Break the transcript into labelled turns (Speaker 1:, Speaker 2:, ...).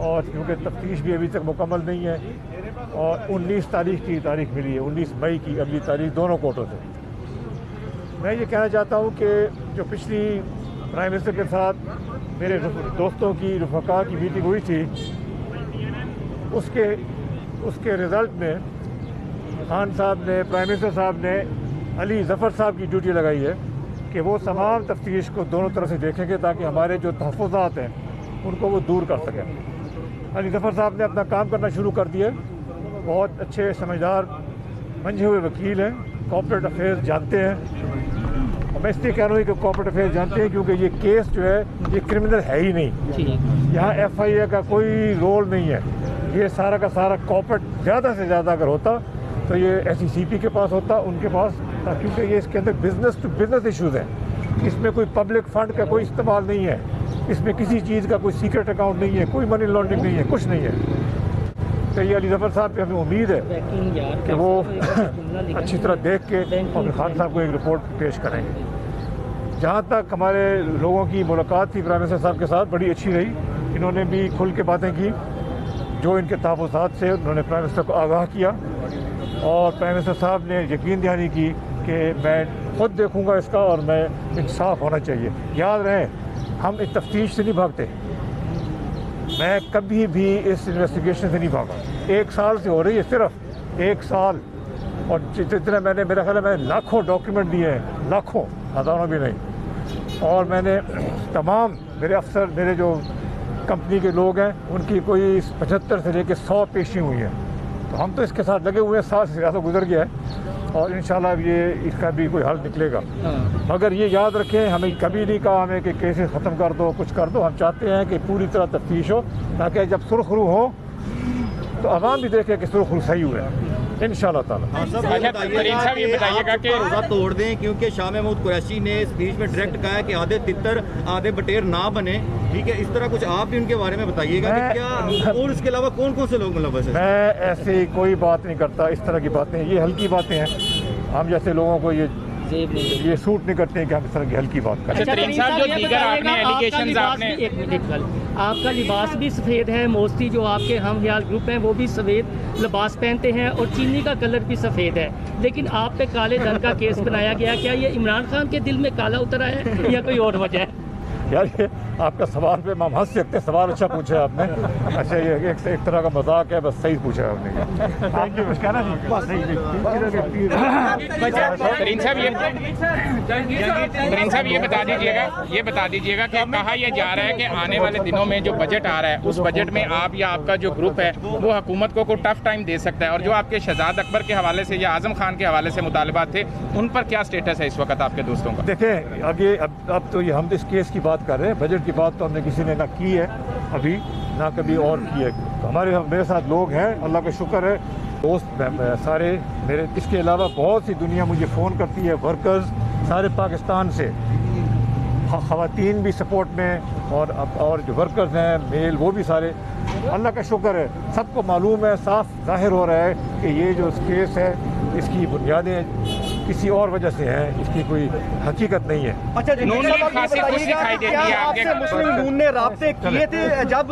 Speaker 1: اور کیونکہ تفتیش بھی ابھی تک مکمل نہیں ہے، اور 19 تاریخ کی تاریخ ملی ہے، 19 مئی کی اگلی تاریخ دونوں کورٹوں سے۔ میں یہ کہنا چاہتا ہوں کہ جو پچھلی پرائم منسٹر کے ساتھ میرے دوستوں کی رفقا کی میٹنگ ہوئی تھی، اس کے رزلٹ میں خان صاحب نے، پرائم منسٹر صاحب نے علی ظفر صاحب کی ڈیوٹی لگائی ہے کہ وہ تمام تفتیش کو دونوں طرف سے دیکھیں گے تاکہ ہمارے جو تحفظات ہیں ان کو وہ دور کر سکیں۔ علی ظفر صاحب نے اپنا کام کرنا شروع کر دیا، بہت اچھے سمجھدار منجھے ہوئے وکیل ہیں، کارپوریٹ افیئرز جانتے ہیں، اور میں اس لیے کہہ رہا ہوں کہ کارپوریٹ افیئرز جانتے ہیں کیونکہ یہ کیس جو ہے یہ کرمنل ہے ہی نہیں، یہاں ایف آئی اے کا کوئی رول نہیں ہے، یہ سارا کا سارا کارپوریٹ زیادہ سے زیادہ اگر ہوتا تو یہ ایس ای سی پی کے پاس ہوتا، ان کے پاس، کیونکہ یہ اس کے اندر بزنس ٹو بزنس ایشوز ہیں، اس میں کوئی پبلک فنڈ کا کوئی استعمال نہیں ہے، اس میں کسی چیز کا کوئی سیکرٹ اکاؤنٹ نہیں ہے، کوئی منی لانڈرنگ نہیں ہے، کچھ نہیں ہے۔ تو یہ علی ظفر صاحب پہ ہمیں امید ہے کہ وہ اچھی طرح دیکھ کے اور خان صاحب کو ایک رپورٹ پیش کریں گے۔ جہاں تک ہمارے لوگوں کی ملاقات تھی پرائم منسٹر صاحب کے ساتھ، بڑی اچھی رہی، انہوں نے بھی کھل کے باتیں کی، جو ان کے تحفظات سے انہوں نے پرائم منسٹر کو آگاہ کیا، اور پرائم منسٹر صاحب نے یقین دہانی کی کہ میں خود دیکھوں گا اس کا، اور میں انصاف ہونا چاہیے۔ یاد رہے ہم اس تفتیش سے نہیں بھاگتے، میں کبھی بھی اس انویسٹیگیشن سے نہیں بھاگا، 1 سال سے ہو رہی ہے، صرف 1 سال، اور جتنے میں نے، میرا خیال ہے میں نے لاکھوں ڈاکیومنٹ دیے ہیں، لاکھوں، ہزاروں بھی نہیں، اور میں نے تمام میرے افسر، میرے جو کمپنی کے لوگ ہیں، ان کی کوئی 75 سے لے کے 100 پیشی ہوئی ہیں، تو ہم تو اس کے ساتھ لگے ہوئے ہیں، 7 سے زیادہ گزر گیا ہے، اور انشاءاللہ یہ اس کا بھی کوئی حل نکلے گا۔ مگر یہ یاد رکھیں، ہمیں کبھی نہیں کہا ہمیں کہ کیسز ختم کر دو، کچھ کر دو، ہم چاہتے ہیں کہ پوری طرح تفتیش ہو تاکہ جب سرخرو ہو تو عوام بھی دیکھے کہ سرخرو صحیح ہوئے انشاءاللہ تعالی۔
Speaker 2: صاحب یہ بتائیے گا کہ روزہ توڑ دیں، کیونکہ شاہ محمود قریشی نے اسپیچ میں ڈائریکٹ کہا ہے کہ آدھے تتر آدھے بٹیر نہ بنے، ٹھیک ہے، اس طرح کچھ آپ بھی ان کے بارے میں بتائیے گا کہ کیا، اور اس کے علاوہ کون کون سے لوگ ملوث ہیں؟
Speaker 1: میں ایسی کوئی بات نہیں کرتا، اس طرح کی باتیں، یہ ہلکی باتیں ہیں، ہم جیسے لوگوں کو یہ سوٹ نہیں کرتے ہیں کہ ہم اس طرح کی ہلکی بات کریں۔
Speaker 3: آپ کا لباس بھی سفید ہے، موسٹلی جو آپ کے ہم خیال گروپ ہیں وہ بھی سفید لباس پہنتے ہیں، اور چینی کا کلر بھی سفید ہے، لیکن آپ پہ کالے دھن کا کیس بنایا گیا، کیا یہ عمران خان کے دل میں کالا اترا ہے یا کوئی اور وجہ ہے؟
Speaker 1: یار یہ آپ کا سوال پہ ہم ہنس سکتے ہیں، سوال اچھا پوچھا آپ نے، اچھا یہ ایک طرح کا مذاق ہے، بس صحیح پوچھا آپ نے، آپ نے کچھ کہنا نہیں۔
Speaker 2: ترین صاحب یہ بتا دیجیے گا کہ کہا یہ جا رہا ہے کہ آنے والے دنوں میں جو بجٹ آ رہا ہے اس بجٹ میں آپ یا آپ کا جو گروپ ہے وہ حکومت کو کوئی ٹف ٹائم دے سکتا ہے، اور جو آپ کے شہزاد اکبر کے حوالے سے یا اعظم خان کے حوالے سے مطالبات تھے ان پر کیا سٹیٹس ہے اس وقت آپ کے دوستوں کا؟
Speaker 1: دیکھیں اب تو یہ ہم اس کیس کی بات کر رہے ہیں، بجٹ کی بات تو ہم نے کسی نے نہ کی ہے ابھی، نہ کبھی اور کی ہے، میرے ساتھ لوگ ہیں، اللہ کا شکر ہے، دوست سارے میرے، اس کے علاوہ بہت سی دنیا مجھے فون کرتی ہے، ورکرز سارے پاکستان سے، خواتین بھی سپورٹ میں، اور جو ورکرز ہیں میل وہ بھی سارے، اللہ کا شکر ہے، سب کو معلوم ہے، صاف ظاہر ہو رہا ہے کہ یہ جو کیس ہے اس کی بنیادیں کسی اور وجہ سے ہیں، اس کی کوئی حقیقت نہیں ہے۔
Speaker 4: اچھا جی، آپ سے مسلم نون نے رابطے کیے تھے جب